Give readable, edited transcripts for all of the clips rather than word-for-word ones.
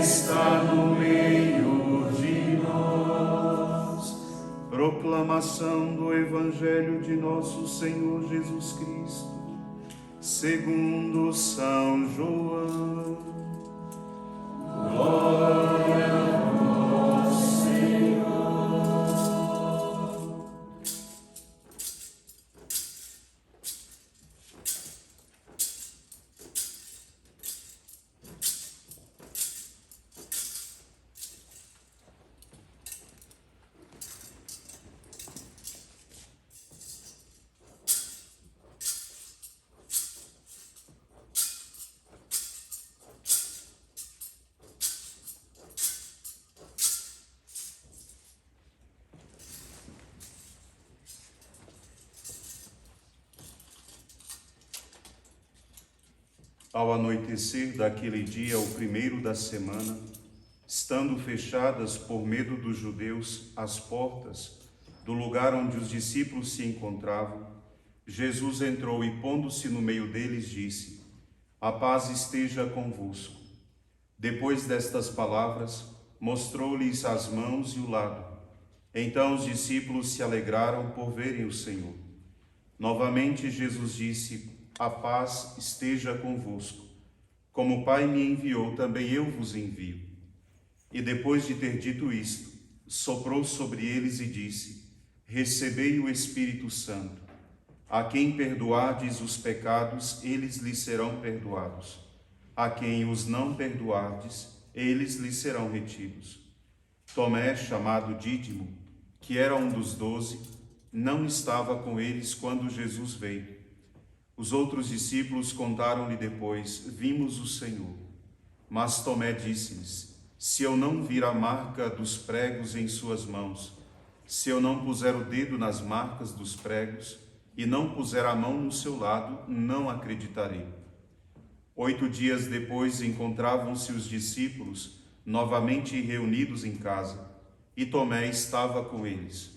está no meio de nós. Proclamação do Evangelho de nosso Senhor Jesus Cristo, segundo São João. Glória a vós, Senhor. Ao anoitecer daquele dia, o primeiro da semana, estando fechadas por medo dos judeus as portas do lugar onde os discípulos se encontravam, Jesus entrou e, pondo-se no meio deles, disse: A paz esteja convosco. Depois destas palavras, mostrou-lhes as mãos e o lado. Então os discípulos se alegraram por verem o Senhor. Novamente Jesus disse: A paz esteja convosco. Como o Pai me enviou, também eu vos envio. E depois de ter dito isto, soprou sobre eles e disse: Recebei o Espírito Santo. A quem perdoardes os pecados, eles lhes serão perdoados. A quem os não perdoardes, eles lhes serão retidos. Tomé, chamado Dídimo, que era um dos 12, não estava com eles quando Jesus veio. Os outros discípulos contaram-lhe depois: Vimos o Senhor. Mas Tomé disse-lhes: Se eu não vir a marca dos pregos em suas mãos, se eu não puser o dedo nas marcas dos pregos e não puser a mão no seu lado, não acreditarei. 8 dias depois encontravam-se os discípulos novamente reunidos em casa, e Tomé estava com eles.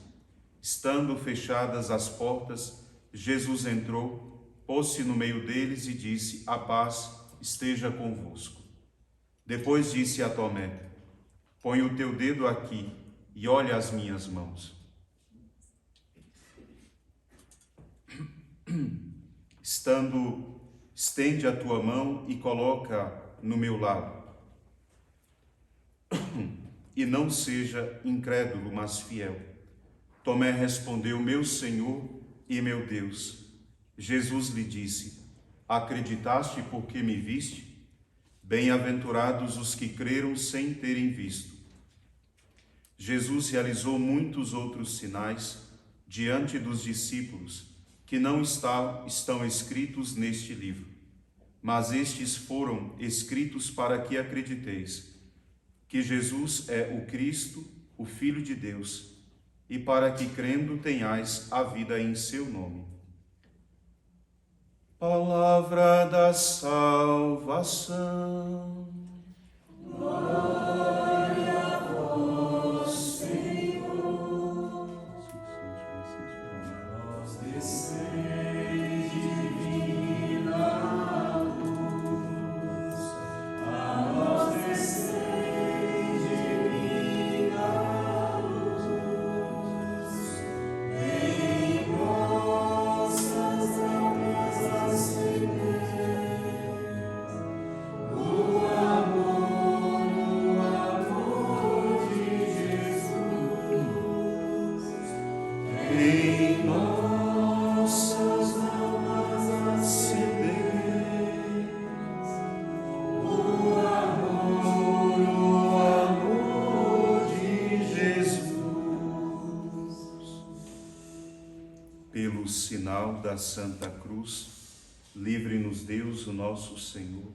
Estando fechadas as portas, Jesus entrou, pôs-se no meio deles e disse: A paz esteja convosco. Depois disse a Tomé: Põe o teu dedo aqui e olha as minhas mãos. Estende a tua mão e coloca no meu lado. E não seja incrédulo, mas fiel. Tomé respondeu: Meu Senhor e meu Deus. Jesus lhe disse: Acreditaste porque me viste? Bem-aventurados os que creram sem terem visto. Jesus realizou muitos outros sinais diante dos discípulos que não estão escritos neste livro, mas estes foram escritos para que acrediteis que Jesus é o Cristo, o Filho de Deus, e para que, crendo, tenhais a vida em seu nome. Palavra da salvação. Glória a vós, Senhor. Nós descende divina luz, a nós descende divina luz, em nossas almas acender o amor de Jesus, em nossas almas acender o amor de Jesus. Pelo sinal da Santa Cruz, livre-nos Deus, o nosso Senhor,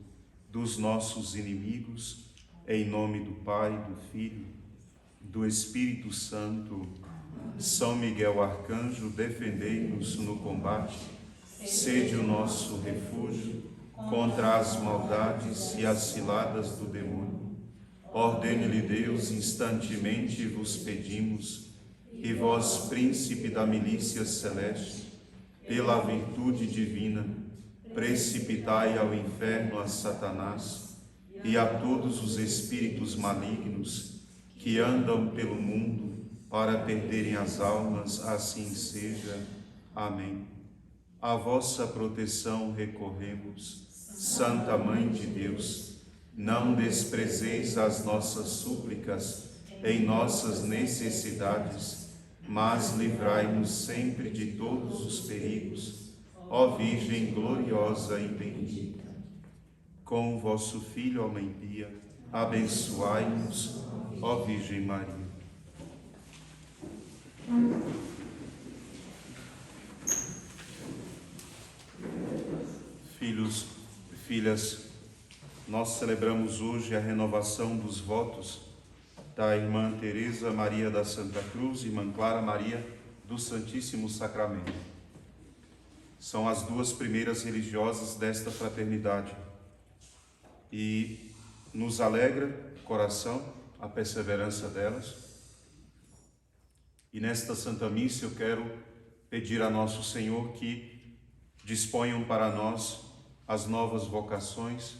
dos nossos inimigos, em nome do Pai, do Filho, do Espírito Santo. São Miguel Arcanjo, defendei-nos no combate, sede o nosso refúgio contra as maldades e as ciladas do demônio. Ordene-lhe Deus, instantemente vos pedimos, e vós, príncipe da milícia celeste, pela virtude divina, precipitai ao inferno a Satanás e a todos os espíritos malignos que andam pelo mundo para perderem as almas, assim seja. Amém. A vossa proteção recorremos, Santa Mãe de Deus. Não desprezeis as nossas súplicas em nossas necessidades, mas livrai-nos sempre de todos os perigos, ó Virgem gloriosa e bendita. Com o vosso Filho, ó Mãe Pia, abençoai-nos, ó Virgem Maria. Filhos e filhas, nós celebramos hoje a renovação dos votos da irmã Teresa Maria da Santa Cruz e irmã Clara Maria do Santíssimo Sacramento. São as duas primeiras religiosas desta fraternidade e nos alegra o coração a perseverança delas. E nesta Santa Missa eu quero pedir a Nosso Senhor que disponham para nós as novas vocações,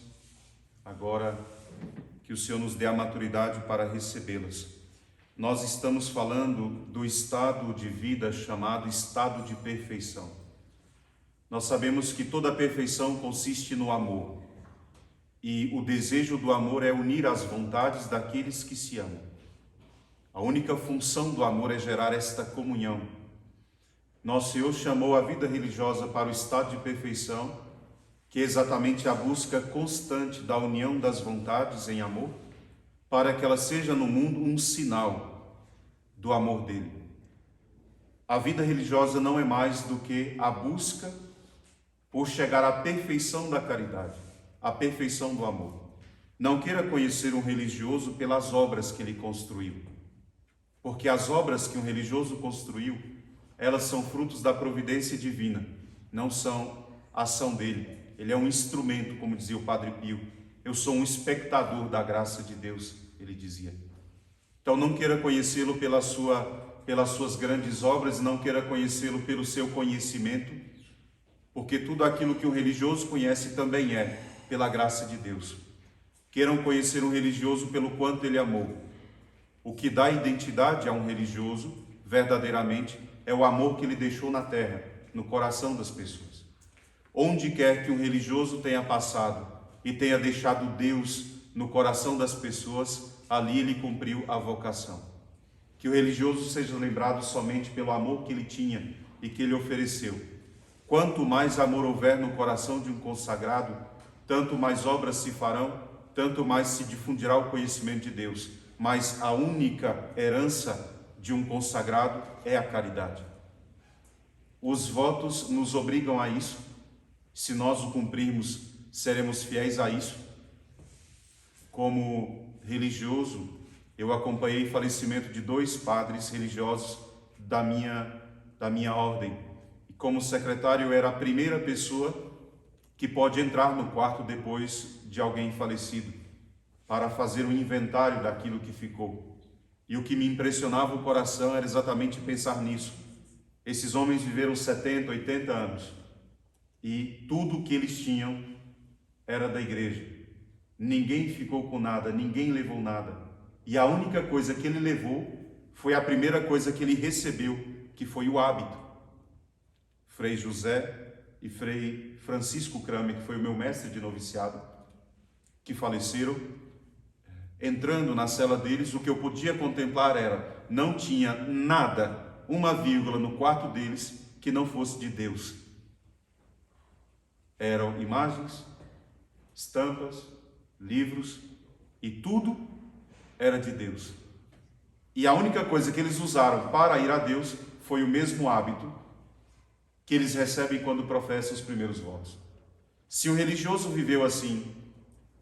agora que o Senhor nos dê a maturidade para recebê-las. Nós estamos falando do estado de vida chamado estado de perfeição. Nós sabemos que toda a perfeição consiste no amor, e o desejo do amor é unir as vontades daqueles que se amam. A única função do amor é gerar esta comunhão. Nosso Senhor chamou a vida religiosa para o estado de perfeição, que é exatamente a busca constante da união das vontades em amor, para que ela seja no mundo um sinal do amor dele. A vida religiosa não é mais do que a busca por chegar à perfeição da caridade, à perfeição do amor. Não queira conhecer um religioso pelas obras que ele construiu, porque as obras que um religioso construiu, elas são frutos da providência divina, não são ação dele. Ele é um instrumento, como dizia o Padre Pio. Eu sou um espectador da graça de Deus, ele dizia. Então não queira conhecê-lo pelas suas grandes obras, não queira conhecê-lo pelo seu conhecimento, porque tudo aquilo que um religioso conhece também é pela graça de Deus. Queiram conhecer um religioso pelo quanto ele amou. O que dá identidade a um religioso, verdadeiramente, é o amor que ele deixou na terra, no coração das pessoas. Onde quer que um religioso tenha passado e tenha deixado Deus no coração das pessoas, ali ele cumpriu a vocação. Que o religioso seja lembrado somente pelo amor que ele tinha e que ele ofereceu. Quanto mais amor houver no coração de um consagrado, tanto mais obras se farão, tanto mais se difundirá o conhecimento de Deus. Mas a única herança de um consagrado é a caridade. Os votos nos obrigam a isso. Se nós o cumprirmos, seremos fiéis a isso. Como religioso, eu acompanhei o falecimento de 2 padres religiosos da minha ordem. E como secretário, eu era a primeira pessoa que pode entrar no quarto depois de alguém falecido, para fazer um inventário daquilo que ficou. E o que me impressionava o coração era exatamente pensar nisso. Esses homens viveram 70, 80 anos. E tudo o que eles tinham era da igreja. Ninguém ficou com nada, ninguém levou nada. E a única coisa que ele levou foi a primeira coisa que ele recebeu, que foi o hábito. Frei José e Frei Francisco Kramer, que foi o meu mestre de noviciado, que faleceram, entrando na cela deles, o que eu podia contemplar era, não tinha nada, uma vírgula no quarto deles que não fosse de Deus. Eram imagens, estampas, livros, e tudo era de Deus. E a única coisa que eles usaram para ir a Deus foi o mesmo hábito que eles recebem quando professam os primeiros votos. Se o religioso viveu assim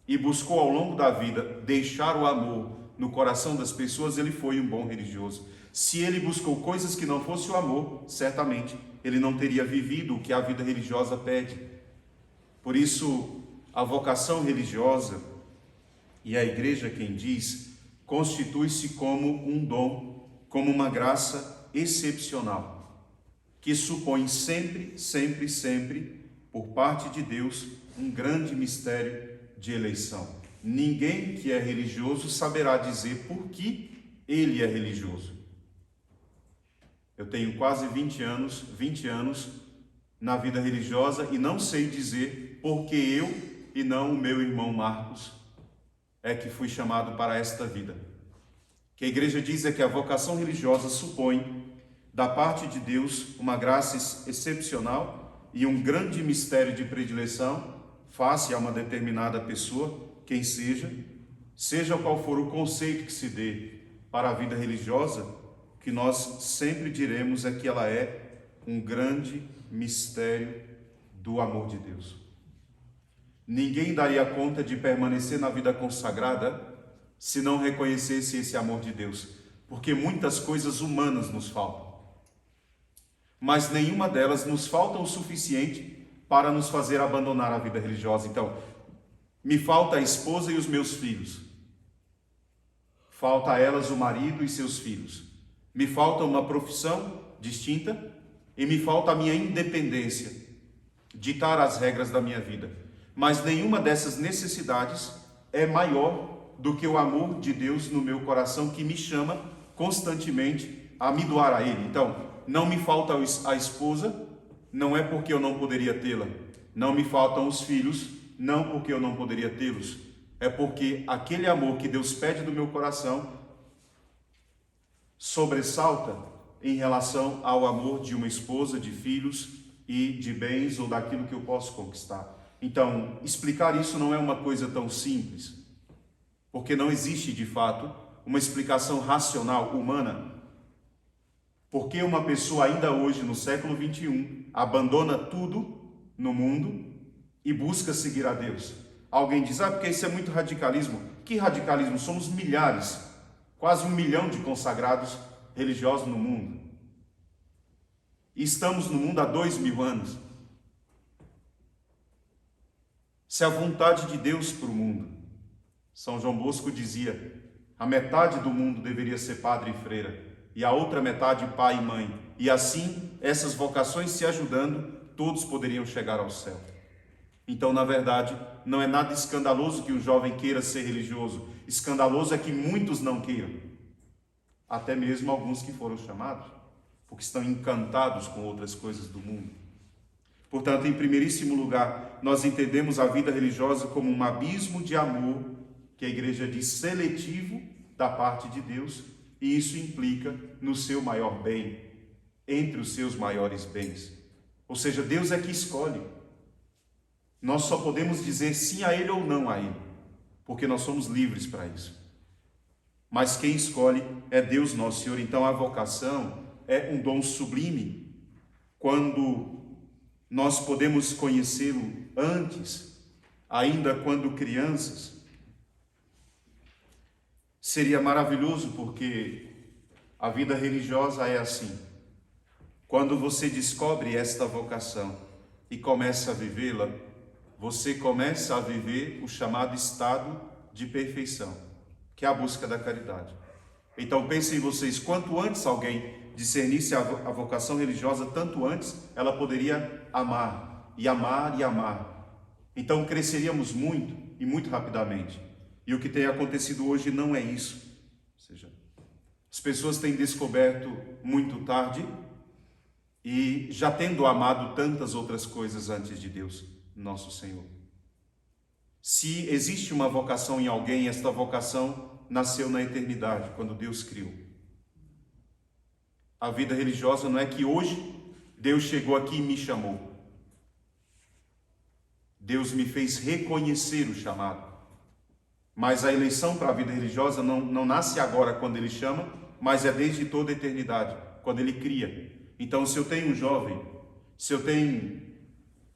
e buscou ao longo da vida deixar o amor no coração das pessoas, ele foi um bom religioso. Se ele buscou coisas que não fosse o amor, certamente ele não teria vivido o que a vida religiosa pede. Por isso, a vocação religiosa, e a igreja quem diz, constitui-se como um dom, como uma graça excepcional, que supõe sempre, sempre, sempre, por parte de Deus, um grande mistério de eleição. ninguém que é religioso saberá dizer por que ele é religioso. Eu tenho quase 20 anos na vida religiosa e não sei dizer por que eu e não o meu irmão Marcos é que fui chamado para esta vida. O que a igreja diz é que a vocação religiosa supõe, da parte de Deus, uma graça excepcional e um grande mistério de predileção face a uma determinada pessoa, quem seja qual for o conceito que se dê para a vida religiosa, que nós sempre diremos é que ela é um grande mistério do amor de Deus. Ninguém daria conta de permanecer na vida consagrada se não reconhecesse esse amor de Deus, porque muitas coisas humanas nos faltam, mas nenhuma delas nos falta o suficiente para nos fazer abandonar a vida religiosa. Então, me falta a esposa e os meus filhos, falta a elas o marido e seus filhos, me falta uma profissão distinta e me falta a minha independência, ditar as regras da minha vida. Mas nenhuma dessas necessidades é maior do que o amor de Deus no meu coração, que me chama constantemente a me doar a Ele. Então, não me falta a esposa, não é porque eu não poderia tê-la. Não me faltam os filhos, não porque eu não poderia tê-los. É porque aquele amor que Deus pede do meu coração sobressalta em relação ao amor de uma esposa, de filhos e de bens ou daquilo que eu posso conquistar. Então, explicar isso não é uma coisa tão simples, porque não existe, de fato, uma explicação racional, humana. Porque uma pessoa ainda hoje, no século 21, abandona tudo no mundo e busca seguir a Deus. Alguém diz, porque isso é muito radicalismo. Que radicalismo? Somos milhares, quase 1 milhão de consagrados religiosos no mundo. E estamos no mundo há 2000 anos. Se a vontade de Deus para o mundo, São João Bosco dizia, a metade do mundo deveria ser padre e freira, e a outra metade pai e mãe. E assim, essas vocações se ajudando, todos poderiam chegar ao céu. Então, na verdade, não é nada escandaloso que um jovem queira ser religioso. Escandaloso é que muitos não queiram. Até mesmo alguns que foram chamados, porque estão encantados com outras coisas do mundo. Portanto, em primeiríssimo lugar, nós entendemos a vida religiosa como um abismo de amor, que a igreja diz seletivo da parte de Deus, e isso implica no seu maior bem, entre os seus maiores bens. Ou seja, Deus é que escolhe. Nós só podemos dizer sim a Ele ou não a Ele, porque nós somos livres para isso. Mas quem escolhe é Deus nosso Senhor. Então a vocação é um dom sublime, quando nós podemos conhecê-lo antes, ainda quando crianças. Seria maravilhoso, porque a vida religiosa é assim. Quando você descobre esta vocação e começa a vivê-la, você começa a viver o chamado estado de perfeição, que é a busca da caridade. Então pensem vocês, quanto antes alguém discernisse a vocação religiosa, tanto antes ela poderia amar, e amar, e amar. Então cresceríamos muito, e muito rapidamente. E o que tem acontecido hoje não é isso. Ou seja, as pessoas têm descoberto muito tarde e já tendo amado tantas outras coisas antes de Deus, nosso Senhor. Se existe uma vocação em alguém, esta vocação nasceu na eternidade, quando Deus criou. A vida religiosa não é que hoje Deus chegou aqui e me chamou. Deus me fez reconhecer o chamado. Mas a eleição para a vida religiosa não nasce agora quando Ele chama, mas é desde toda a eternidade, quando Ele cria. Então, se eu tenho um jovem, se eu tenho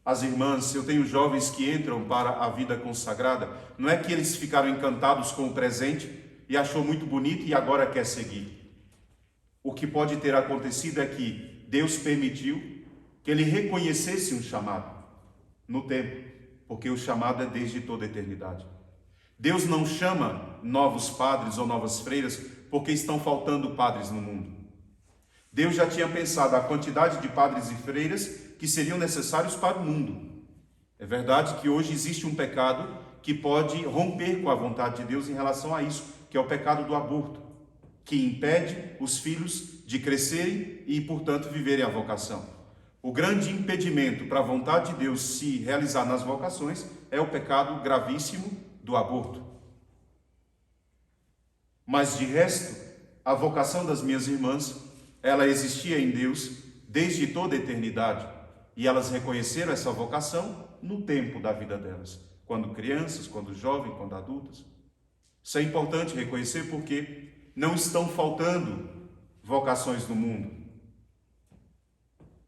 as irmãs, se eu tenho jovens que entram para a vida consagrada, não é que eles ficaram encantados com o presente e achou muito bonito e agora quer seguir. O que pode ter acontecido é que Deus permitiu que ele reconhecesse um chamado no tempo, porque o chamado é desde toda a eternidade. Deus não chama novos padres ou novas freiras porque estão faltando padres no mundo. Deus já tinha pensado a quantidade de padres e freiras que seriam necessários para o mundo. É verdade que hoje existe um pecado que pode romper com a vontade de Deus em relação a isso, que é o pecado do aborto, que impede os filhos de crescerem e, portanto, viverem a vocação. O grande impedimento para a vontade de Deus se realizar nas vocações é o pecado gravíssimo do aborto. Mas, de resto, a vocação das minhas irmãs, ela existia em Deus desde toda a eternidade. E elas reconheceram essa vocação no tempo da vida delas. Quando crianças, quando jovens, quando adultas. Isso é importante reconhecer porque não estão faltando vocações no mundo.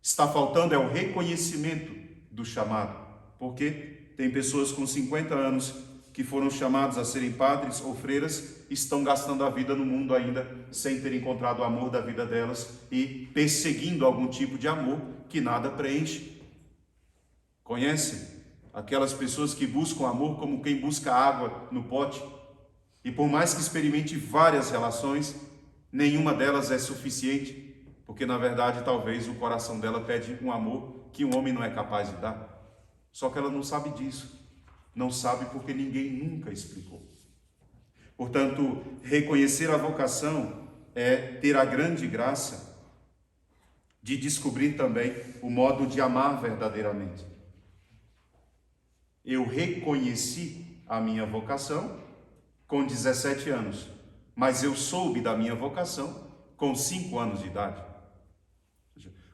Está faltando é o reconhecimento do chamado. Porque tem pessoas com 50 anos que foram chamados a serem padres ou freiras, estão gastando a vida no mundo ainda, sem ter encontrado o amor da vida delas e perseguindo algum tipo de amor que nada preenche. Conhecem aquelas pessoas que buscam amor como quem busca água no pote? E por mais que experimente várias relações, nenhuma delas é suficiente, porque na verdade talvez o coração dela pede um amor que um homem não é capaz de dar. Só que ela não sabe disso. Não sabe porque ninguém nunca explicou. Portanto, reconhecer a vocação é ter a grande graça de descobrir também o modo de amar verdadeiramente. Eu reconheci a minha vocação com 17 anos, mas eu soube da minha vocação com 5 anos de idade.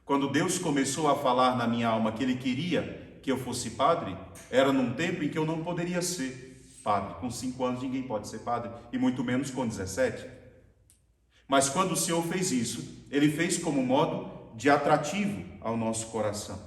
Quando Deus começou a falar na minha alma que Ele queria que eu fosse padre, era num tempo em que eu não poderia ser padre. Com 5 anos ninguém pode ser padre, e muito menos com 17. Mas quando o Senhor fez isso, Ele fez como modo de atrativo ao nosso coração.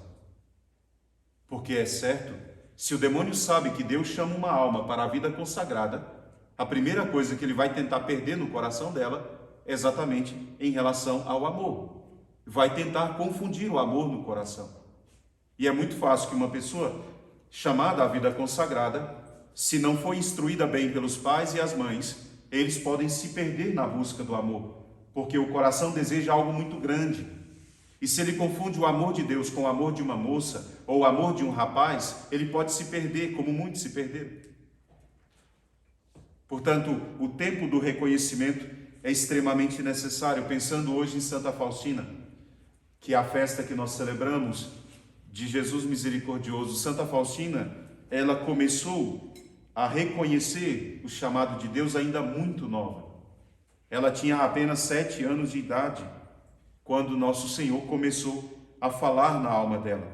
Porque é certo, se o demônio sabe que Deus chama uma alma para a vida consagrada, a primeira coisa que ele vai tentar perder no coração dela é exatamente em relação ao amor. Vai tentar confundir o amor no coração. E é muito fácil que uma pessoa chamada à vida consagrada, se não for instruída bem pelos pais e as mães, eles podem se perder na busca do amor, porque o coração deseja algo muito grande. E se ele confunde o amor de Deus com o amor de uma moça ou o amor de um rapaz, ele pode se perder, como muitos se perderam. Portanto, o tempo do reconhecimento é extremamente necessário. Pensando hoje em Santa Faustina, que é a festa que nós celebramos de Jesus Misericordioso. Santa Faustina, ela começou a reconhecer o chamado de Deus ainda muito nova. Ela tinha apenas 7 anos de idade, quando Nosso Senhor começou a falar na alma dela.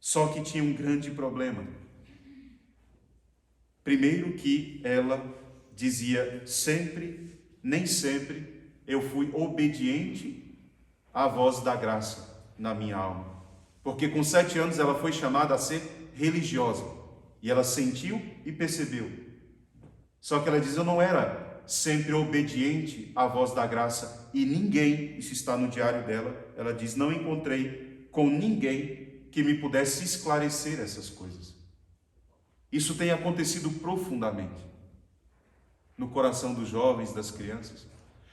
Só que tinha um grande problema. Primeiro que ela dizia sempre, nem sempre, eu fui obediente à voz da graça na minha alma. Porque com 7 anos ela foi chamada a ser religiosa. E ela sentiu e percebeu. Só que ela diz, eu não era sempre obediente à voz da graça. E ninguém, isso está no diário dela, ela diz, não encontrei com ninguém que me pudesse esclarecer essas coisas. Isso tem acontecido profundamente no coração dos jovens, das crianças.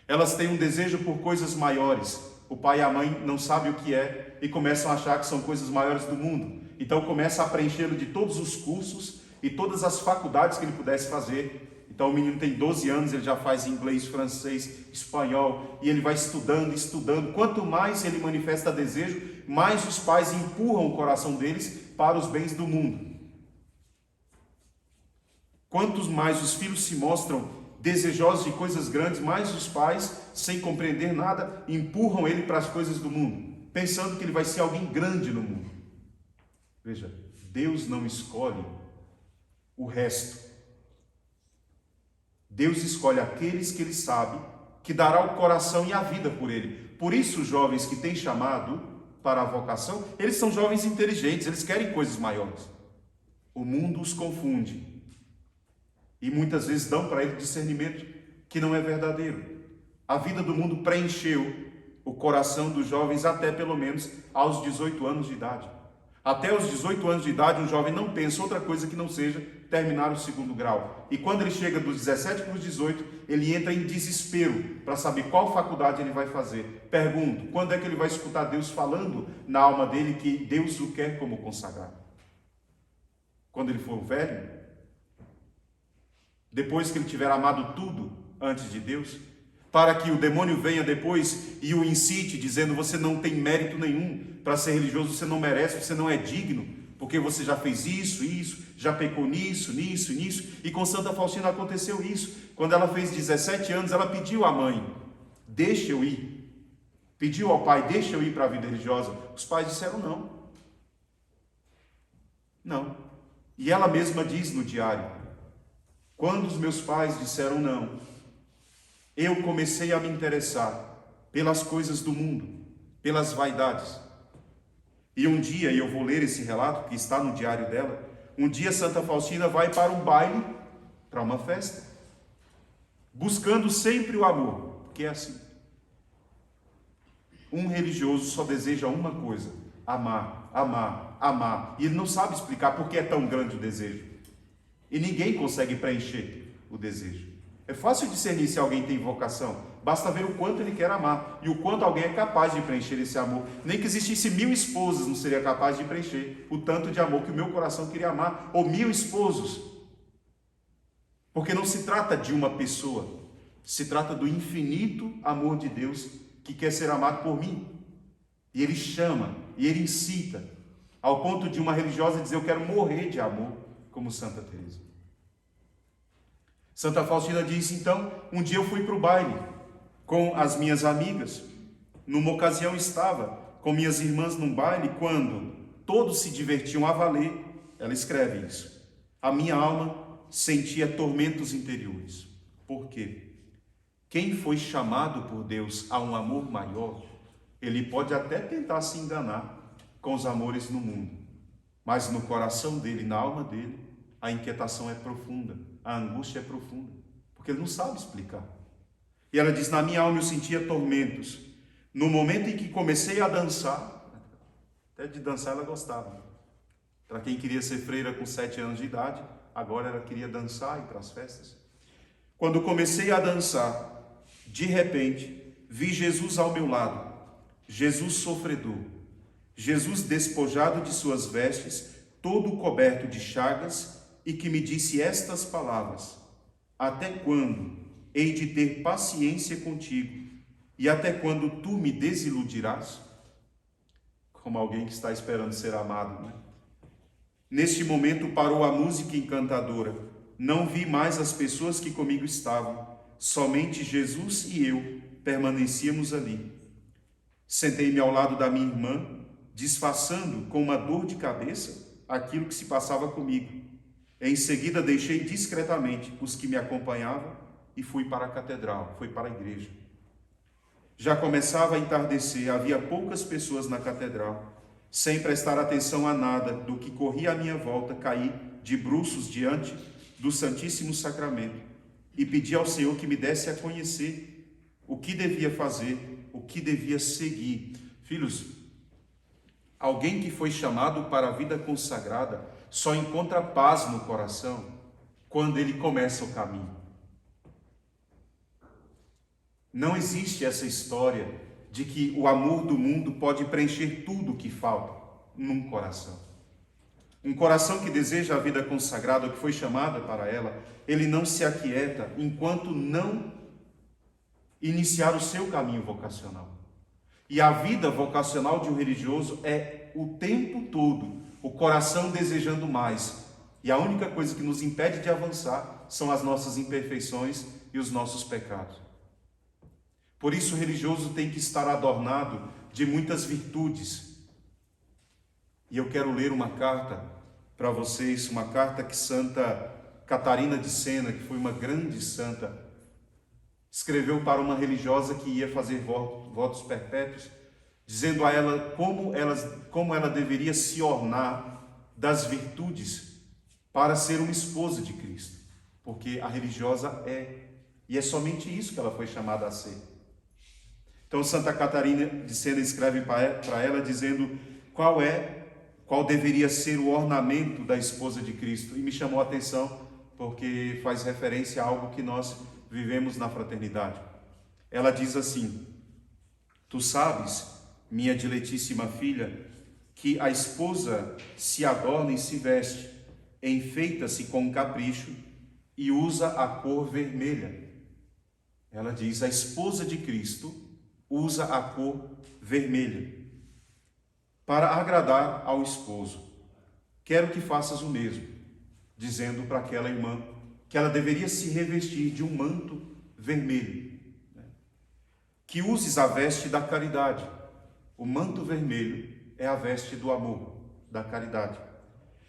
Elas têm um desejo por coisas maiores. O pai e a mãe não sabem o que é e começam a achar que são coisas maiores do mundo. Então começa a preenchê-lo de todos os cursos e todas as faculdades que ele pudesse fazer. Então o menino tem 12 anos, ele já faz inglês, francês, espanhol, e ele vai estudando. Quanto mais ele manifesta desejo, mais os pais empurram o coração deles para os bens do mundo. Quantos mais os filhos se mostram desejosos de coisas grandes, mais os pais, sem compreender nada, empurram ele para as coisas do mundo, pensando que ele vai ser alguém grande no mundo. Veja, Deus não escolhe o resto. Deus escolhe aqueles que Ele sabe que dará o coração e a vida por Ele. Por isso, os jovens que têm chamado para a vocação, eles são jovens inteligentes, eles querem coisas maiores. O mundo os confunde. E muitas vezes dão para ele discernimento que não é verdadeiro. A vida do mundo preencheu o coração dos jovens até pelo menos aos 18 anos de idade. Até os 18 anos de idade, um jovem não pensa outra coisa que não seja terminar o 2º grau. E quando ele chega dos 17 para os 18, ele entra em desespero para saber qual faculdade ele vai fazer. Pergunto, quando é que ele vai escutar Deus falando na alma dele que Deus o quer como consagrado? Quando ele for velho? depois que ele tiver amado tudo antes de Deus? Para que o demônio venha depois e o incite, dizendo: você não tem mérito nenhum para ser religioso, você não merece, você não é digno, porque você já fez isso, já pecou nisso. E com Santa Faustina aconteceu isso. Quando ela fez 17 anos, ela pediu à mãe: deixa eu ir. Pediu ao pai: deixa eu ir para a vida religiosa. Os pais disseram não. Não. E ela mesma diz no diário: quando os meus pais disseram não, eu comecei a me interessar pelas coisas do mundo, pelas vaidades. E um dia, e eu vou ler esse relato que está no diário dela, um dia Santa Faustina vai para um baile, para uma festa, buscando sempre o amor, porque é assim. Um religioso só deseja uma coisa: amar, amar, amar. E ele não sabe explicar por que é tão grande o desejo. E ninguém consegue preencher o desejo. É fácil discernir se alguém tem vocação. Basta ver o quanto ele quer amar e o quanto alguém é capaz de preencher esse amor. Nem que existisse 1000 esposas, não seria capaz de preencher o tanto de amor que o meu coração queria amar. Ou 1000 esposos. Porque não se trata de uma pessoa. Se trata do infinito amor de Deus que quer ser amado por mim. E ele chama, e ele incita, ao ponto de uma religiosa dizer: eu quero morrer de amor, como Santa Teresa. Santa Faustina diz: então, um dia eu fui para o baile com as minhas amigas. Numa ocasião estava com minhas irmãs num baile, quando todos se divertiam a valer. Ela escreve isso: a minha alma sentia tormentos interiores. Por quê? Quem foi chamado por Deus a um amor maior, ele pode até tentar se enganar com os amores no mundo, mas no coração dele, na alma dele, a inquietação é profunda, a angústia é profunda, porque ele não sabe explicar. E ela diz: na minha alma eu sentia tormentos. No momento em que comecei a dançar, até de dançar ela gostava. Para quem queria ser freira com 7 anos de idade, agora ela queria dançar e ir para as festas. Quando comecei a dançar, de repente, vi Jesus ao meu lado, Jesus sofredor, Jesus despojado de suas vestes, todo coberto de chagas, e que me disse estas palavras: até quando hei de ter paciência contigo, e até quando tu me desiludirás? Como alguém que está esperando ser amado, né? Neste momento parou a música encantadora, não vi mais as pessoas que comigo estavam, somente Jesus e eu permanecíamos ali. Sentei-me ao lado da minha irmã, disfarçando com uma dor de cabeça aquilo que se passava comigo. Em seguida deixei discretamente os que me acompanhavam e fui para a catedral, fui para a igreja. Já começava a entardecer, havia poucas pessoas na catedral. Sem prestar atenção a nada do que corria à minha volta, caí de bruços diante do Santíssimo Sacramento e pedi ao Senhor que me desse a conhecer o que devia fazer, o que devia seguir. Filhos, alguém que foi chamado para a vida consagrada só encontra paz no coração quando ele começa o caminho. Não existe essa história de que o amor do mundo pode preencher tudo o que falta num coração. Um coração que deseja a vida consagrada, que foi chamada para ela, ele não se aquieta enquanto não iniciar o seu caminho vocacional. E a vida vocacional de um religioso é o tempo todo o coração desejando mais. E a única coisa que nos impede de avançar são as nossas imperfeições e os nossos pecados. Por isso o religioso tem que estar adornado de muitas virtudes. E eu quero ler uma carta para vocês, uma carta que Santa Catarina de Sena, que foi uma grande santa, escreveu para uma religiosa que ia fazer votos perpétuos, dizendo a ela como ela deveria se ornar das virtudes para ser uma esposa de Cristo. Porque a religiosa e é somente isso que ela foi chamada a ser. Então Santa Catarina de Sena escreve para ela dizendo qual deveria ser o ornamento da esposa de Cristo. E me chamou a atenção porque faz referência a algo que nós vivemos na fraternidade. Ela diz assim: tu sabes, minha diletíssima filha, que a esposa se adorna e se veste, enfeita-se com capricho e usa a cor vermelha. Ela diz: a esposa de Cristo usa a cor vermelha para agradar ao esposo. Quero que faças o mesmo, dizendo para aquela irmã que ela deveria se revestir de um manto vermelho, que uses a veste da caridade. O manto vermelho é a veste do amor, da caridade,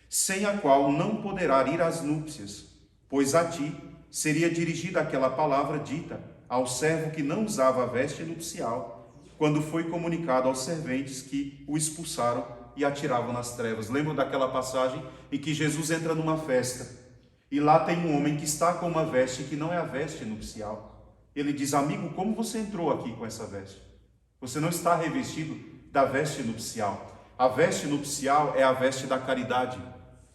sem a qual não poderá ir às núpcias, pois a ti seria dirigida aquela palavra dita ao servo que não usava a veste nupcial, quando foi comunicado aos serventes que o expulsaram e atiravam nas trevas. Lembram daquela passagem em que Jesus entra numa festa e lá tem um homem que está com uma veste que não é a veste nupcial. Ele diz: amigo, como você entrou aqui com essa veste? Você não está revestido da veste nupcial. A veste nupcial é a veste da caridade,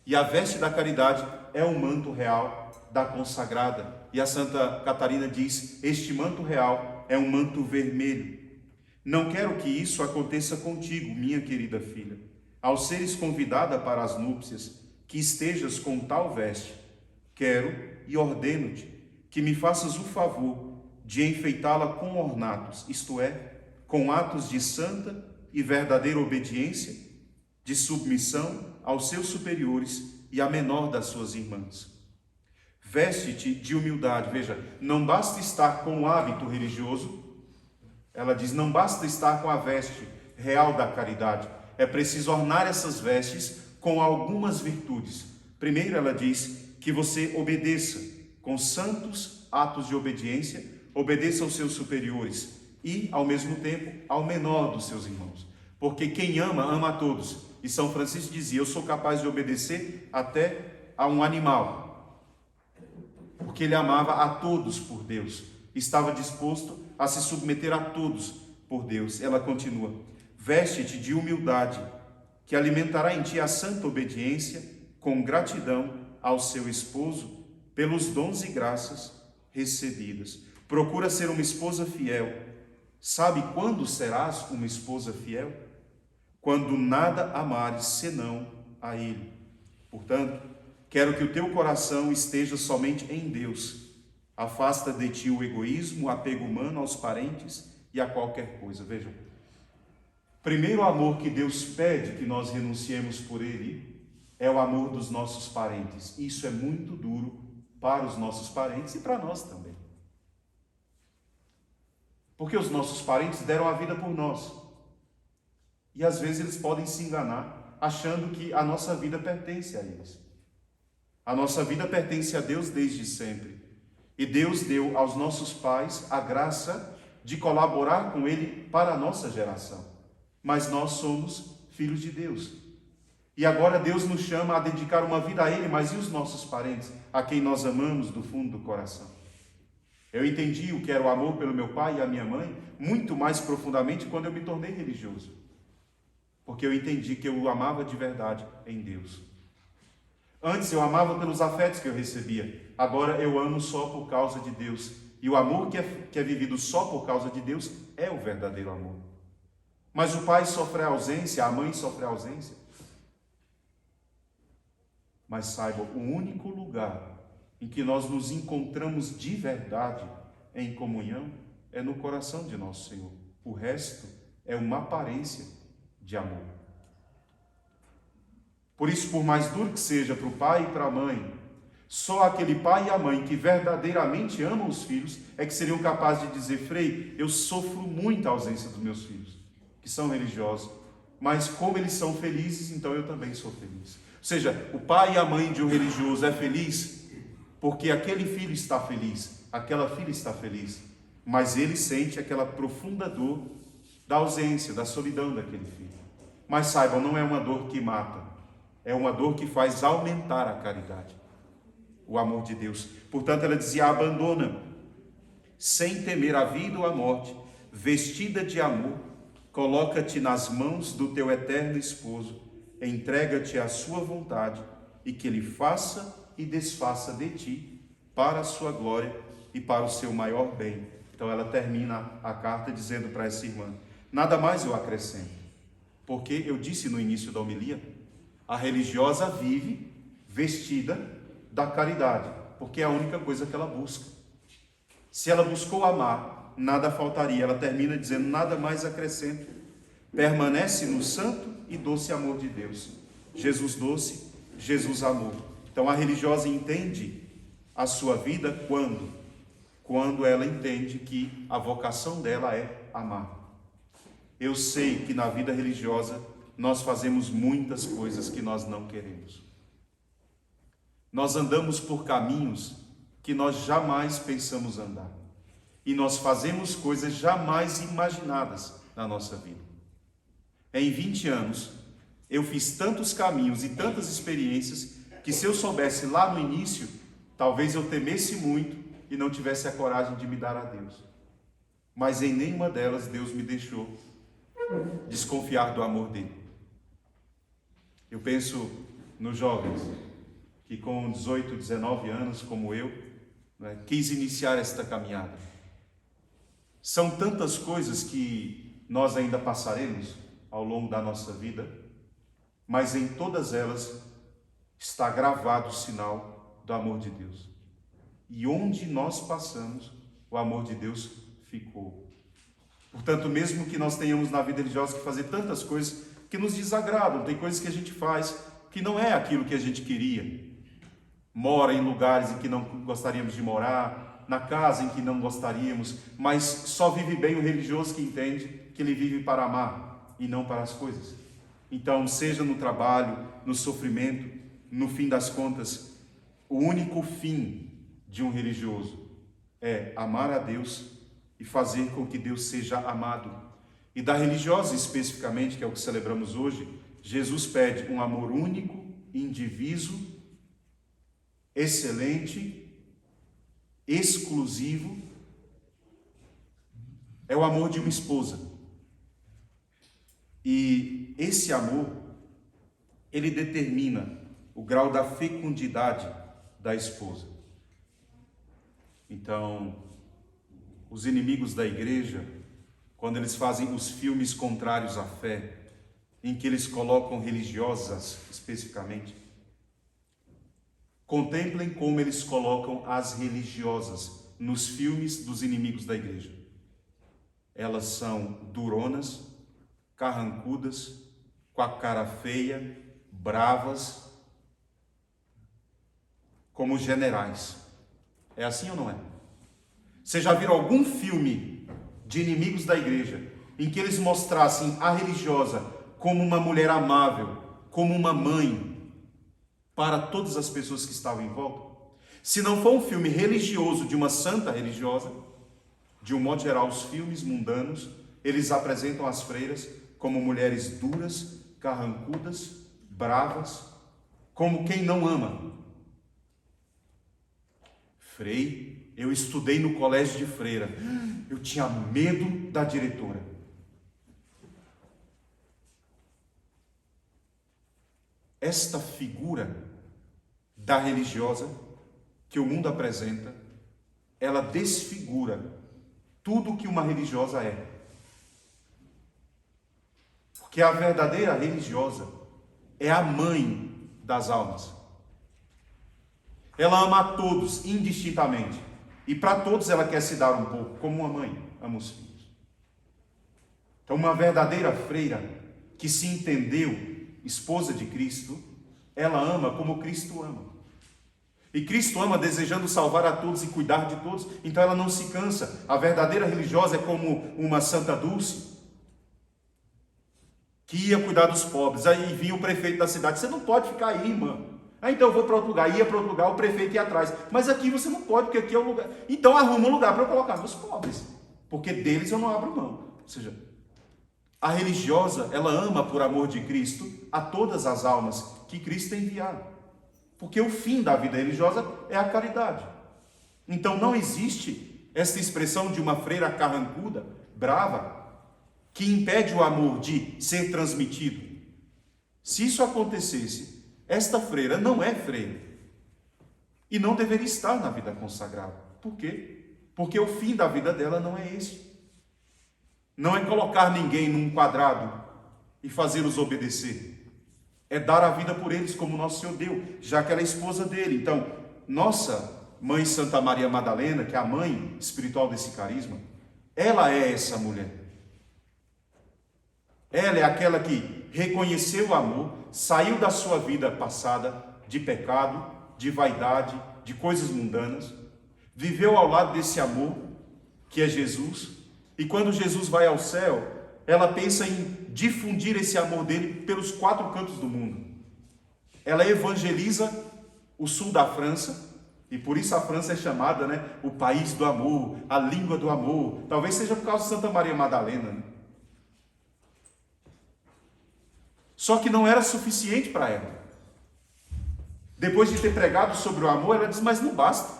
e a veste da caridade é o manto real da consagrada. E a Santa Catarina diz: este manto real é um manto vermelho. Não quero que isso aconteça contigo, minha querida filha, ao seres convidada para as núpcias, que estejas com tal veste. Quero e ordeno-te que me faças o favor de enfeitá-la com ornatos, isto é, com atos de santa e verdadeira obediência, de submissão aos seus superiores e à menor das suas irmãs. Veste-te de humildade. Veja, não basta estar com o hábito religioso. Ela diz: não basta estar com a veste real da caridade. É preciso ornar essas vestes com algumas virtudes. Primeiro, ela diz que você obedeça com santos atos de obediência, obedeça aos seus superiores e, ao mesmo tempo, ao menor dos seus irmãos. Porque quem ama, ama a todos. E São Francisco dizia: eu sou capaz de obedecer até a um animal. Porque ele amava a todos por Deus. Estava disposto a se submeter a todos por Deus. Ela continua: veste-te de humildade, que alimentará em ti a santa obediência, com gratidão ao seu esposo, pelos dons e graças recebidas. Procura ser uma esposa fiel. Sabe quando serás uma esposa fiel? Quando nada amares senão a Ele. Portanto, quero que o teu coração esteja somente em Deus. Afasta de ti o egoísmo, o apego humano aos parentes e a qualquer coisa. Vejam, primeiro amor que Deus pede que nós renunciemos por Ele é o amor dos nossos parentes. Isso é muito duro para os nossos parentes e para nós também. Porque os nossos parentes deram a vida por nós. E às vezes eles podem se enganar achando que a nossa vida pertence a eles. A nossa vida pertence a Deus desde sempre. E Deus deu aos nossos pais a graça de colaborar com Ele para a nossa geração. Mas nós somos filhos de Deus. E agora Deus nos chama a dedicar uma vida a Ele, mas e os nossos parentes, a quem nós amamos do fundo do coração? Eu entendi o que era o amor pelo meu pai e a minha mãe muito mais profundamente quando eu me tornei religioso. Porque eu entendi que eu o amava de verdade em Deus. Antes eu amava pelos afetos que eu recebia. Agora eu amo só por causa de Deus. E o amor que é vivido só por causa de Deus é o verdadeiro amor. Mas o pai sofre a ausência, a mãe sofre a ausência. Mas saibam, o único lugar em que nós nos encontramos de verdade em comunhão é no coração de nosso Senhor. O resto é uma aparência de amor. Por isso, por mais duro que seja para o pai e para a mãe, só aquele pai e a mãe que verdadeiramente amam os filhos é que seriam capazes de dizer: Frei, eu sofro muito a ausência dos meus filhos, que são religiosos, mas como eles são felizes, então eu também sou feliz. Ou seja, o pai e a mãe de um religioso é feliz porque aquele filho está feliz, aquela filha está feliz, mas ele sente aquela profunda dor da ausência, da solidão daquele filho. Mas saibam, não é uma dor que mata, é uma dor que faz aumentar a caridade, o amor de Deus. Portanto, ela dizia: abandona, sem temer a vida ou a morte, vestida de amor, coloca-te nas mãos do teu eterno esposo, entrega-te à sua vontade e que ele faça e desfaça de ti para a sua glória e para o seu maior bem. Então ela termina a carta dizendo para essa irmã: nada mais eu acrescento, porque eu disse no início da homilia, a religiosa vive vestida da caridade. porque é a única coisa que ela busca. Se ela buscou amar, nada faltaria. Ela termina dizendo: nada mais acrescento. Permanece no santo e doce amor de Deus. Jesus doce, Jesus amor. Então a religiosa entende a sua vida quando? Quando ela entende que a vocação dela é amar. Eu sei que na vida religiosa nós fazemos muitas coisas que nós não queremos. Nós andamos por caminhos que nós jamais pensamos andar. E nós fazemos coisas jamais imaginadas na nossa vida. Em 20 anos, eu fiz tantos caminhos e tantas experiências que, se eu soubesse lá no início, talvez eu temesse muito e não tivesse a coragem de me dar a Deus. Mas em nenhuma delas Deus me deixou desconfiar do amor dele. Eu penso nos jovens que com 18, 19 anos, como eu, quis iniciar esta caminhada. São tantas coisas que nós ainda passaremos ao longo da nossa vida, mas em todas elas está gravado o sinal do amor de Deus. E onde nós passamos, o amor de Deus ficou. Portanto, mesmo que nós tenhamos na vida religiosa que fazer tantas coisas que nos desagradam, tem coisas que a gente faz que não é aquilo que a gente queria. Mora em lugares em que não gostaríamos de morar, na casa em que não gostaríamos, mas só vive bem o religioso que entende que ele vive para amar e não para as coisas. Então, seja no trabalho, no sofrimento, no fim das contas, o único fim de um religioso é amar a Deus e fazer com que Deus seja amado. E da religiosa especificamente, que é o que celebramos hoje, Jesus pede um amor único, indiviso, excelente, exclusivo. É o amor de uma esposa. E esse amor, ele determina o grau da fecundidade da esposa. Então, os inimigos da igreja, quando eles fazem os filmes contrários à fé, em que eles colocam religiosas especificamente, contemplem como eles colocam as religiosas nos filmes dos inimigos da igreja. Elas são duronas, carrancudas, com a cara feia, bravas, como generais. É assim ou não é? Você já viram algum filme de inimigos da igreja em que eles mostrassem a religiosa como uma mulher amável, como uma mãe para todas as pessoas que estavam em volta? Se não for um filme religioso de uma santa religiosa, de um modo geral, os filmes mundanos, eles apresentam as freiras como mulheres duras, carrancudas, bravas, como quem não ama. Frei, eu estudei no colégio de freira, eu tinha medo da diretora. Esta figura da religiosa que o mundo apresenta, ela desfigura tudo o que uma religiosa é. Porque a verdadeira religiosa é a mãe das almas. Ela ama a todos indistintamente. E para todos ela quer se dar um pouco, como uma mãe ama os filhos. Então, uma verdadeira freira que se entendeu esposa de Cristo, ela ama como Cristo ama. E Cristo ama desejando salvar a todos e cuidar de todos. Então ela não se cansa. A verdadeira religiosa é como uma Santa Dulce, que ia cuidar dos pobres. Aí vinha o prefeito da cidade: você não pode ficar aí, irmã. Então eu vou para outro lugar. Ia para outro lugar, o prefeito ia atrás. Mas aqui você não pode, porque aqui é o lugar. Então arruma um lugar para eu colocar meus pobres, porque deles eu não abro mão. Ou seja, a religiosa, ela ama por amor de Cristo a todas as almas que Cristo tem enviado. Porque o fim da vida religiosa é a caridade. Então não existe essa expressão de uma freira carrancuda, brava, que impede o amor de ser transmitido. Se isso acontecesse, esta freira não é freira. E não deveria estar na vida consagrada. Por quê? Porque o fim da vida dela não é esse. Não é colocar ninguém num quadrado e fazê-los obedecer. É dar a vida por eles como nosso Senhor deu, já que ela é esposa dele. Então, nossa Mãe Santa Maria Madalena, que é a mãe espiritual desse carisma, ela é essa mulher. Ela é aquela que reconheceu o amor, saiu da sua vida passada de pecado, de vaidade, de coisas mundanas, viveu ao lado desse amor, que é Jesus, e quando Jesus vai ao céu, ela pensa em difundir esse amor dele pelos 4 cantos do mundo. Ela evangeliza o sul da França, e por isso a França é chamada, né, o país do amor, a língua do amor. Talvez seja por causa de Santa Maria Madalena, né? Só que não era suficiente para ela. Depois de ter pregado sobre o amor, ela diz, mas não basta,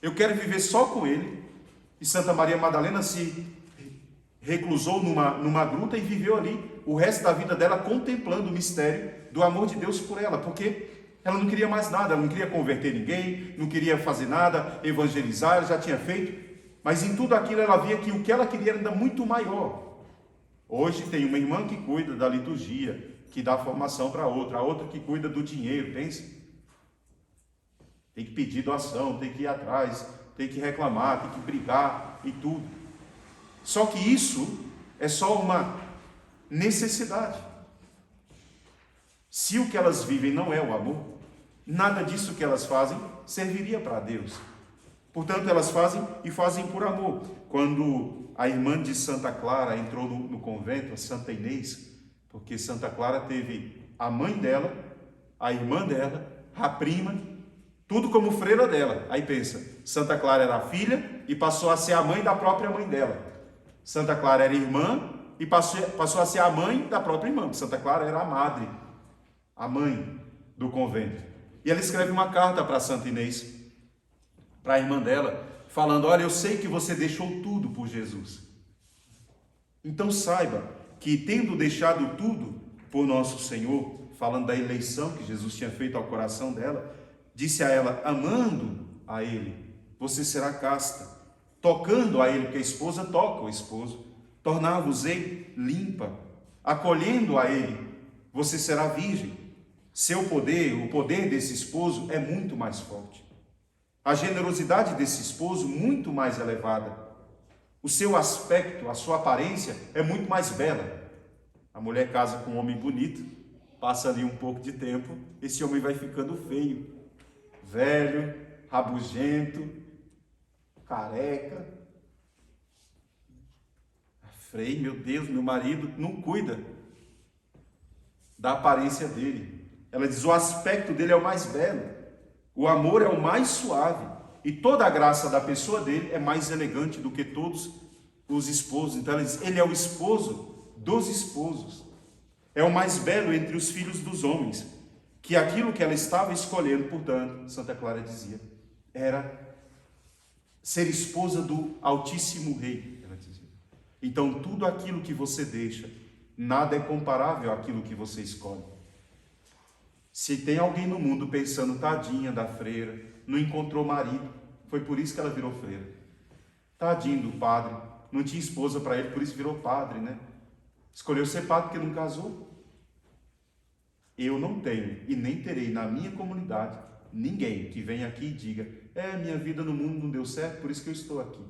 eu quero viver só com ele. E Santa Maria Madalena se reclusou numa gruta e viveu ali o resto da vida dela contemplando o mistério do amor de Deus por ela, porque ela não queria mais nada, ela não queria converter ninguém, não queria fazer nada, evangelizar, ela já tinha feito, mas em tudo aquilo ela via que o que ela queria era ainda muito maior. Hoje tem uma irmã que cuida da liturgia, que dá formação para outra, a outra que cuida do dinheiro, pensa. Tem que pedir doação, tem que ir atrás, tem que reclamar, tem que brigar e tudo. Só que isso é só uma necessidade. Se o que elas vivem não é o amor, nada disso que elas fazem serviria para Deus. Portanto, elas fazem e fazem por amor. Quando a irmã de Santa Clara entrou no convento, a Santa Inês, porque Santa Clara teve a mãe dela, a irmã dela, a prima, tudo como freira dela. Aí pensa, Santa Clara era a filha e passou a ser a mãe da própria mãe dela. Santa Clara era irmã e passou a ser a mãe da própria irmã. Santa Clara era a madre, a mãe do convento. E ela escreve uma carta para Santa Inês, para a irmã dela, falando, olha, eu sei que você deixou tudo por Jesus. Então saiba que tendo deixado tudo por nosso Senhor, falando da eleição que Jesus tinha feito ao coração dela, disse a ela, amando a Ele, você será casta, tocando a Ele, porque a esposa toca o esposo, tornar-vos-ei limpa, acolhendo a Ele, você será virgem. Seu poder, o poder desse esposo é muito mais forte. A generosidade desse esposo muito mais elevada. O seu aspecto, a sua aparência é muito mais bela. A mulher casa com um homem bonito, passa ali um pouco de tempo, esse homem vai ficando feio, velho, rabugento, careca. Frei, meu Deus, meu marido não cuida da aparência dele. Ela diz, o aspecto dele é o mais belo, o amor é o mais suave, e toda a graça da pessoa dele é mais elegante do que todos os esposos. Então ela diz, ele é o esposo dos esposos, é o mais belo entre os filhos dos homens, que aquilo que ela estava escolhendo, portanto, Santa Clara dizia, era ser esposa do Altíssimo Rei, ela dizia. Então tudo aquilo que você deixa, nada é comparável àquilo que você escolhe. Se tem alguém no mundo pensando, tadinha da freira, não encontrou marido, foi por isso que ela virou freira. Tadinho do padre, não tinha esposa para ele, por isso virou padre, né? Escolheu ser padre porque não casou. Eu não tenho e nem terei na minha comunidade ninguém que venha aqui e diga, minha vida no mundo não deu certo, por isso que eu estou aqui.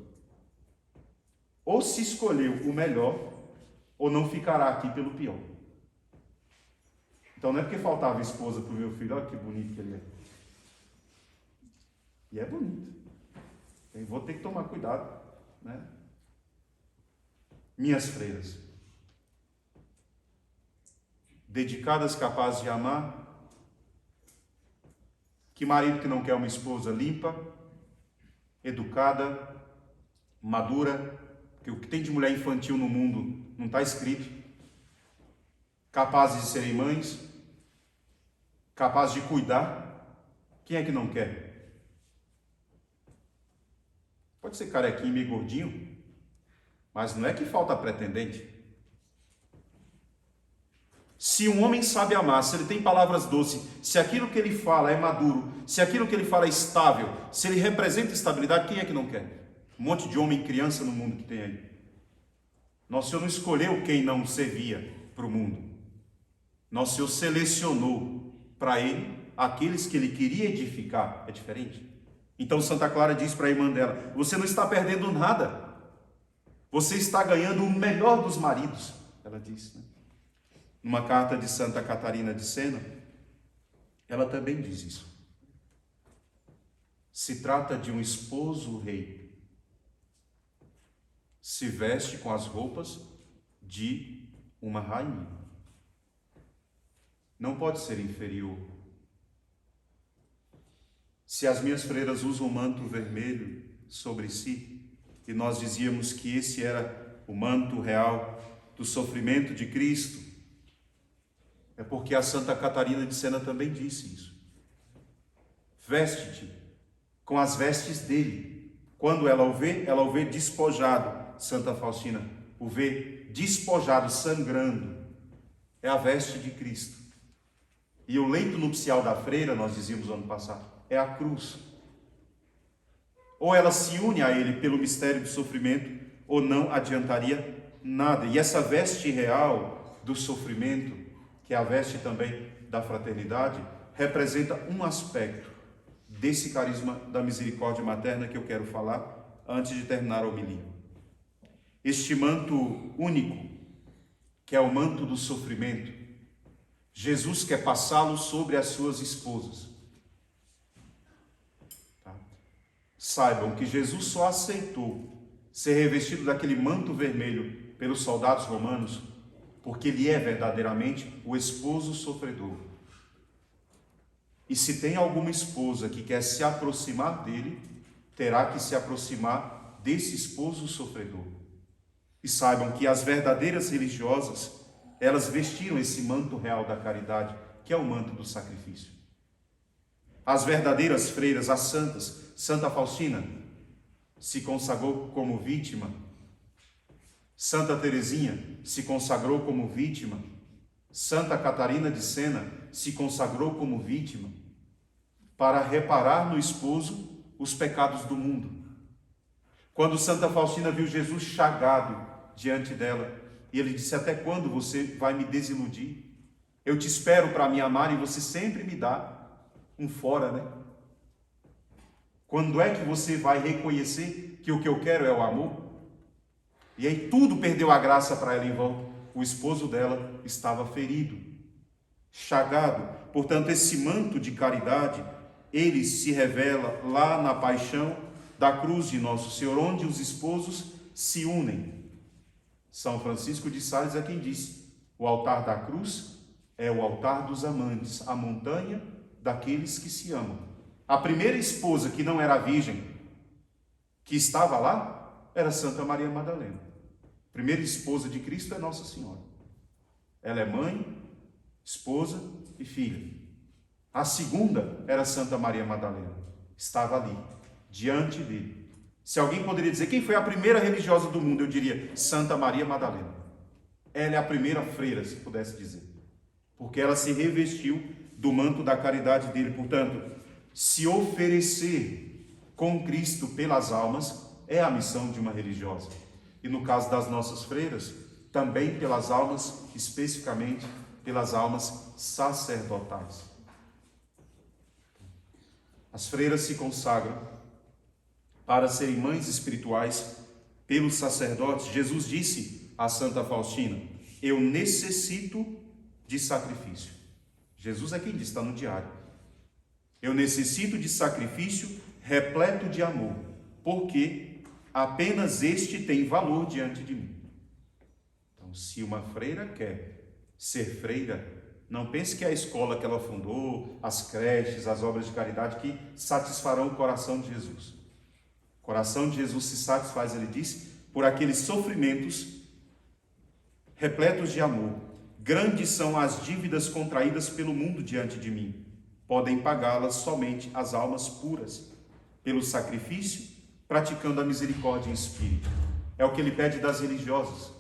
Ou se escolheu o melhor, ou não ficará aqui pelo pior. Então não é porque faltava esposa para o meu filho, olha que bonito que ele é. E é bonito. Eu vou ter que tomar cuidado, né? Minhas freiras, dedicadas, capazes de amar, que marido que não quer uma esposa limpa, educada, madura, porque o que tem de mulher infantil no mundo não está escrito, capazes de serem mães, capazes de cuidar. Quem é que não quer? Pode ser carequinho, meio gordinho, mas não é que falta pretendente. Se um homem sabe amar, se ele tem palavras doces, se aquilo que ele fala é maduro, se aquilo que ele fala é estável, se ele representa estabilidade, quem é que não quer? Um monte de homem e criança no mundo que tem aí. Nosso Senhor não escolheu quem não servia para o mundo. Nosso Senhor selecionou para ele aqueles que ele queria edificar. É diferente. Então Santa Clara diz para a irmã dela: você não está perdendo nada, você está ganhando o melhor dos maridos, ela diz, né? Numa carta de Santa Catarina de Sena, ela também diz isso. Se trata de um esposo rei, se veste com as roupas de uma rainha. Não pode ser inferior. Se as minhas freiras usam um manto vermelho sobre si, e nós dizíamos que esse era o manto real do sofrimento de Cristo, é porque a Santa Catarina de Sena também disse isso. Veste-te com as vestes dele. Quando ela o vê despojado. Santa Faustina o vê despojado, sangrando. É a veste de Cristo. E o leito nupcial da freira, nós dizíamos no ano passado, é a cruz. Ou ela se une a ele pelo mistério do sofrimento, ou não adiantaria nada. E essa veste real do sofrimento, que é a veste também da fraternidade, representa um aspecto desse carisma da misericórdia materna que eu quero falar antes de terminar a homilia. Este manto único, que é o manto do sofrimento, Jesus quer passá-lo sobre as suas esposas. Tá? Saibam que Jesus só aceitou ser revestido daquele manto vermelho pelos soldados romanos porque ele é verdadeiramente o esposo sofredor. E se tem alguma esposa que quer se aproximar dele, terá que se aproximar desse esposo sofredor. E saibam que as verdadeiras religiosas, elas vestiram esse manto real da caridade, que é o manto do sacrifício. As verdadeiras freiras, as santas, Santa Faustina se consagrou como vítima, Santa Teresinha se consagrou como vítima, Santa Catarina de Sena se consagrou como vítima, para reparar no esposo os pecados do mundo. Quando Santa Faustina viu Jesus chagado diante dela, e ele disse: até quando você vai me desiludir? Eu te espero para me amar e você sempre me dá um fora, né? Quando é que você vai reconhecer que o que eu quero é o amor? E aí tudo perdeu a graça para ela em vão. O esposo dela estava ferido, chagado. Portanto, esse manto de caridade, ele se revela lá na paixão da cruz de Nosso Senhor, onde os esposos se unem. São Francisco de Sales é quem disse: o altar da cruz é o altar dos amantes, a montanha daqueles que se amam. A primeira esposa que não era virgem, que estava lá, era Santa Maria Madalena. A primeira esposa de Cristo é Nossa Senhora. Ela é mãe, esposa e filha. A segunda era Santa Maria Madalena. Estava ali, diante dele. Se alguém poderia dizer quem foi a primeira religiosa do mundo, eu diria Santa Maria Madalena. Ela é a primeira freira, se pudesse dizer. Porque ela se revestiu do manto da caridade dele. Portanto, se oferecer com Cristo pelas almas é a missão de uma religiosa. E no caso das nossas freiras, também pelas almas, especificamente pelas almas sacerdotais. As freiras se consagram para serem mães espirituais pelos sacerdotes. Jesus disse a Santa Faustina: eu necessito de sacrifício. Jesus é quem diz, está no diário. Eu necessito de sacrifício repleto de amor, porque apenas este tem valor diante de mim. Então, se uma freira quer ser freira, não pense que é a escola que ela fundou, as creches, as obras de caridade que satisfarão o coração de Jesus. O coração de Jesus se satisfaz, ele disse, por aqueles sofrimentos repletos de amor. Grandes são as dívidas contraídas pelo mundo diante de mim. Podem pagá-las somente as almas puras, pelo sacrifício, praticando a misericórdia em espírito. É o que ele pede das religiosas.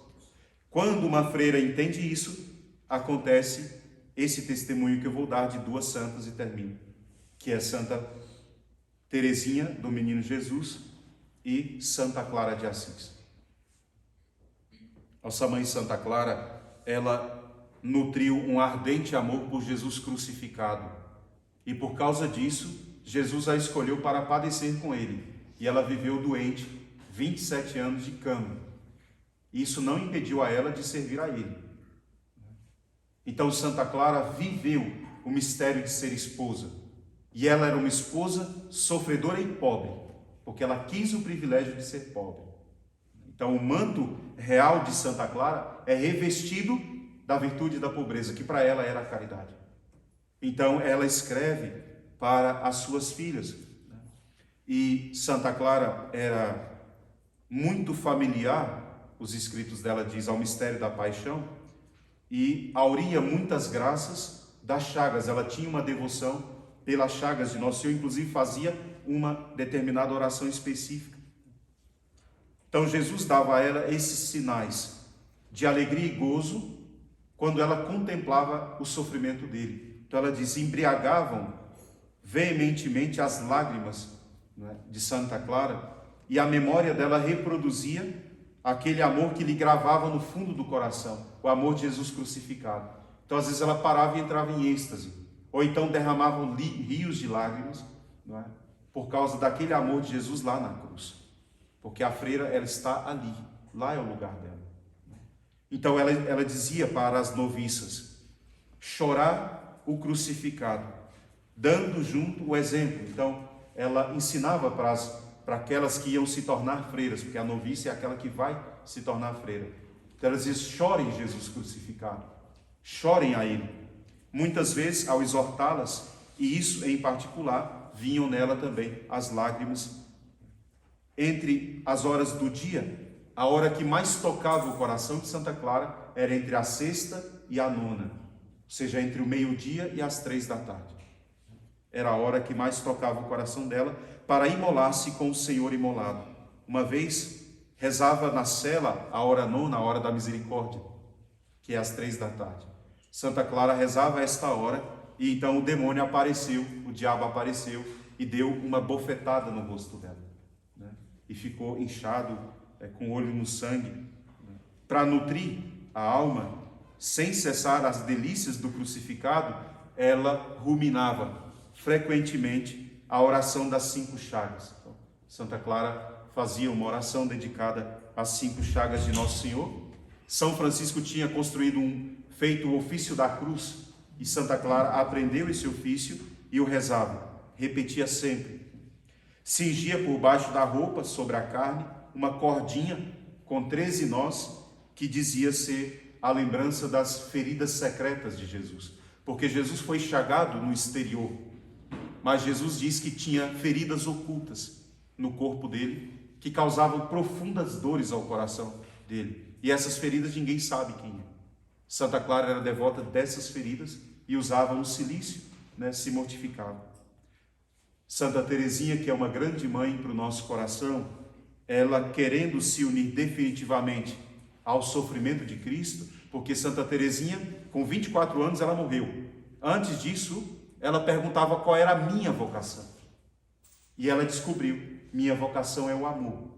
Quando uma freira entende isso, acontece esse testemunho que eu vou dar de duas santas e termino, que é Santa Teresinha do Menino Jesus e Santa Clara de Assis. Nossa mãe Santa Clara, ela nutriu um ardente amor por Jesus crucificado e por causa disso Jesus a escolheu para padecer com ele, e ela viveu doente 27 anos de cama. Isso não impediu a ela de servir a ele. Então Santa Clara viveu o mistério de ser esposa, e ela era uma esposa sofredora e pobre, porque ela quis o privilégio de ser pobre. Então o manto real de Santa Clara é revestido da virtude da pobreza, que para ela era a caridade. Então ela escreve para as suas filhas. E Santa Clara era muito familiar, os escritos dela diz, ao mistério da paixão, e auria muitas graças das chagas. Ela tinha uma devoção pelas chagas de Nosso Senhor, inclusive fazia uma determinada oração específica. Então Jesus dava a ela esses sinais de alegria e gozo quando ela contemplava o sofrimento dele. Então ela diz, embriagavam veementemente as lágrimas, né, de Santa Clara, e a memória dela reproduzia aquele amor que lhe gravava no fundo do coração, o amor de Jesus crucificado. Então às vezes ela parava e entrava em êxtase, ou então derramavam rios de lágrimas, não é? Por causa daquele amor de Jesus lá na cruz, porque a freira, ela está ali, lá é o lugar dela. Então ela dizia para as noviças, chorar o crucificado, dando junto o exemplo. Então ela ensinava para aquelas que iam se tornar freiras, porque a noviça é aquela que vai se tornar freira. Então ela dizia, chorem Jesus crucificado, chorem a ele. Muitas vezes, ao exortá-las, e isso em particular, vinham nela também as lágrimas. Entre as horas do dia, a hora que mais tocava o coração de Santa Clara era entre a sexta e a nona, ou seja, entre o meio-dia e as 3 da tarde. Era a hora que mais tocava o coração dela para imolar-se com o Senhor imolado. Uma vez rezava na cela a hora nona, a hora da misericórdia, que é às 3 da tarde. Santa Clara rezava esta hora e então o demônio apareceu, o diabo apareceu e deu uma bofetada no rosto dela, né? E ficou inchado, com o olho no sangue, né? Para nutrir a alma, sem cessar as delícias do crucificado, ela ruminava frequentemente a oração das 5 chagas. Então, Santa Clara fazia uma oração dedicada às 5 chagas de Nosso Senhor. São Francisco tinha feito o ofício da cruz, e Santa Clara aprendeu esse ofício e o rezava, repetia sempre. Cingia por baixo da roupa, sobre a carne, uma cordinha com 13 nós, que dizia ser a lembrança das feridas secretas de Jesus, porque Jesus foi chagado no exterior, mas Jesus diz que tinha feridas ocultas no corpo dele, que causavam profundas dores ao coração dele, e essas feridas ninguém sabe quem é. Santa Clara era devota dessas feridas e usava o cilício, né, se mortificava. Santa Teresinha, que é uma grande mãe para o nosso coração, ela querendo se unir definitivamente ao sofrimento de Cristo, porque Santa Teresinha, com 24 anos, ela morreu. Antes disso, ela perguntava qual era a minha vocação. E ela descobriu, minha vocação é o amor.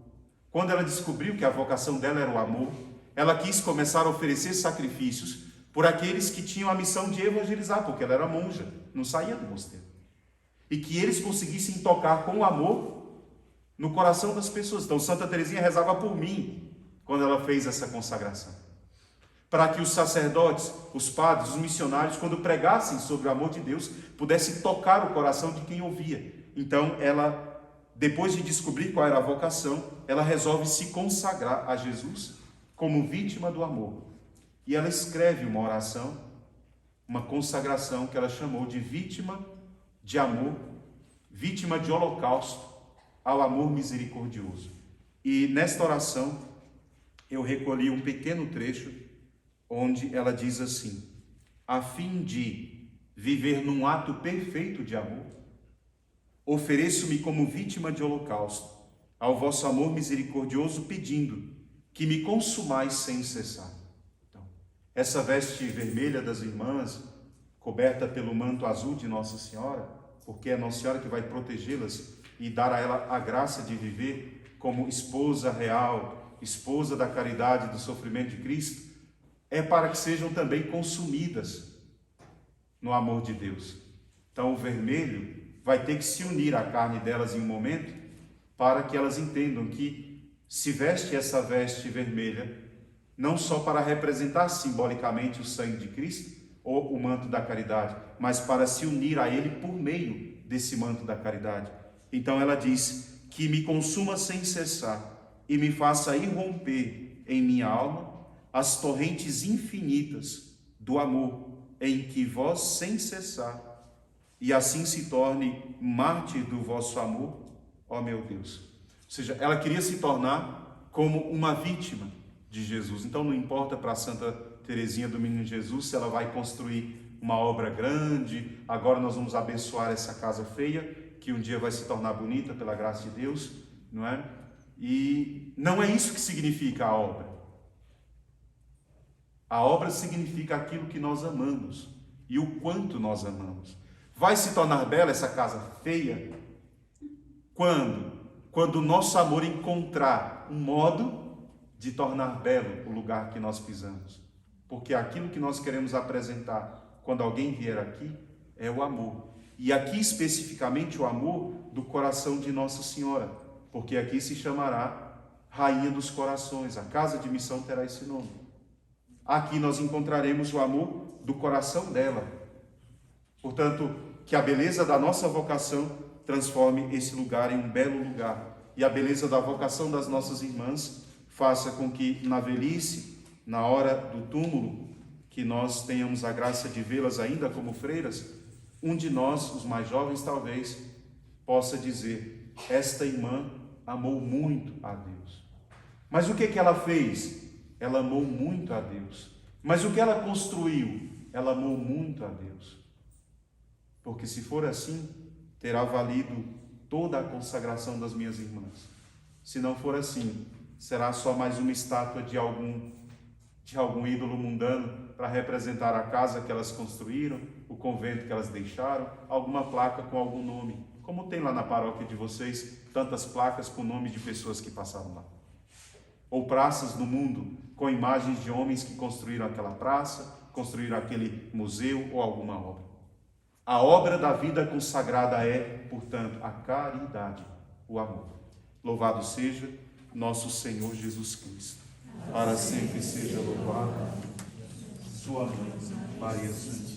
Quando ela descobriu que a vocação dela era o amor, ela quis começar a oferecer sacrifícios por aqueles que tinham a missão de evangelizar, porque ela era monja, não saía do mosteiro. E que eles conseguissem tocar com o amor no coração das pessoas. Então Santa Teresinha rezava por mim, quando ela fez essa consagração. Para que os sacerdotes, os padres, os missionários, quando pregassem sobre o amor de Deus, pudessem tocar o coração de quem ouvia. Então ela, depois de descobrir qual era a vocação, ela resolve se consagrar a Jesus como vítima do amor. E ela escreve uma oração, uma consagração que ela chamou de vítima de amor, vítima de holocausto ao amor misericordioso. E nesta oração eu recolhi um pequeno trecho onde ela diz assim: a fim de viver num ato perfeito de amor, ofereço-me como vítima de holocausto ao vosso amor misericordioso, pedindo que me consumais sem cessar. Então, essa veste vermelha das irmãs, coberta pelo manto azul de Nossa Senhora, porque é Nossa Senhora que vai protegê-las e dar a ela a graça de viver como esposa real, esposa da caridade, do sofrimento de Cristo, é para que sejam também consumidas no amor de Deus. Então o vermelho vai ter que se unir à carne delas em um momento, para que elas entendam que se veste essa veste vermelha, não só para representar simbolicamente o sangue de Cristo, ou o manto da caridade, mas para se unir a Ele por meio desse manto da caridade. Então ela diz: que me consuma sem cessar e me faça irromper em minha alma as torrentes infinitas do amor, em que vós sem cessar, e assim se torne mártir do vosso amor, ó meu Deus. Ou seja, ela queria se tornar como uma vítima de Jesus. Então não importa para Santa Teresinha do Menino Jesus se ela vai construir uma obra grande, agora nós vamos abençoar essa casa feia, que um dia vai se tornar bonita pela graça de Deus, não é? E não é isso que significa a obra. A obra significa aquilo que nós amamos e o quanto nós amamos. Vai se tornar bela essa casa feia quando o nosso amor encontrar um modo de tornar belo o lugar que nós pisamos. Porque aquilo que nós queremos apresentar quando alguém vier aqui é o amor. E aqui especificamente o amor do coração de Nossa Senhora, porque aqui se chamará Rainha dos Corações, a casa de missão terá esse nome. Aqui nós encontraremos o amor do coração dela. Portanto, que a beleza da nossa vocação transforme esse lugar em um belo lugar. E a beleza da vocação das nossas irmãs faça com que na velhice, na hora do túmulo, que nós tenhamos a graça de vê-las ainda como freiras, um de nós, os mais jovens talvez, possa dizer: esta irmã amou muito a Deus. Mas o que ela fez? Ela amou muito a Deus. Mas o que ela construiu? Ela amou muito a Deus. Porque se for assim, terá valido toda a consagração das minhas irmãs. Se não for assim, será só mais uma estátua de algum ídolo mundano para representar a casa que elas construíram, o convento que elas deixaram, alguma placa com algum nome. Como tem lá na paróquia de vocês, tantas placas com nome de pessoas que passaram lá. Ou praças no mundo com imagens de homens que construíram aquela praça, construíram aquele museu ou alguma obra. A obra da vida consagrada é, portanto, a caridade, o amor. Louvado seja nosso Senhor Jesus Cristo. Para sempre seja louvado. Sua mãe, Maria Santíssima.